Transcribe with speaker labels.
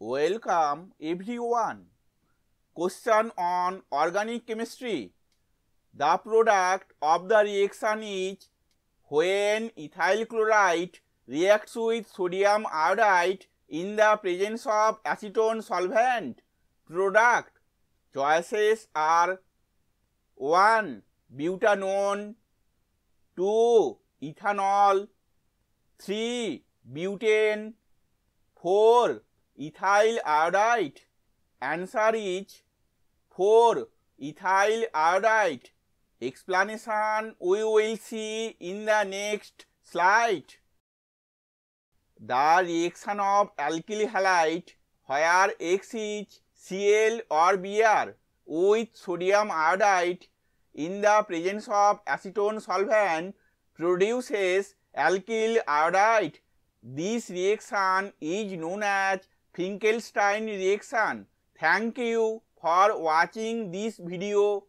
Speaker 1: Welcome everyone. Question on organic chemistry. The product of the reaction is when ethyl chloride reacts with sodium iodide in the presence of acetone solvent. Product choices are 1. Butanone, 2. Ethanol, 3. Butane, 4. Ethyl iodide. Answer is 4. Ethyl iodide. Explanation we will see in the next slide. The reaction of alkyl halide where X is Cl or Br with sodium iodide in the presence of acetone solvent produces alkyl iodide. This reaction is known as Finkelstein reaction. Thank you for watching this video.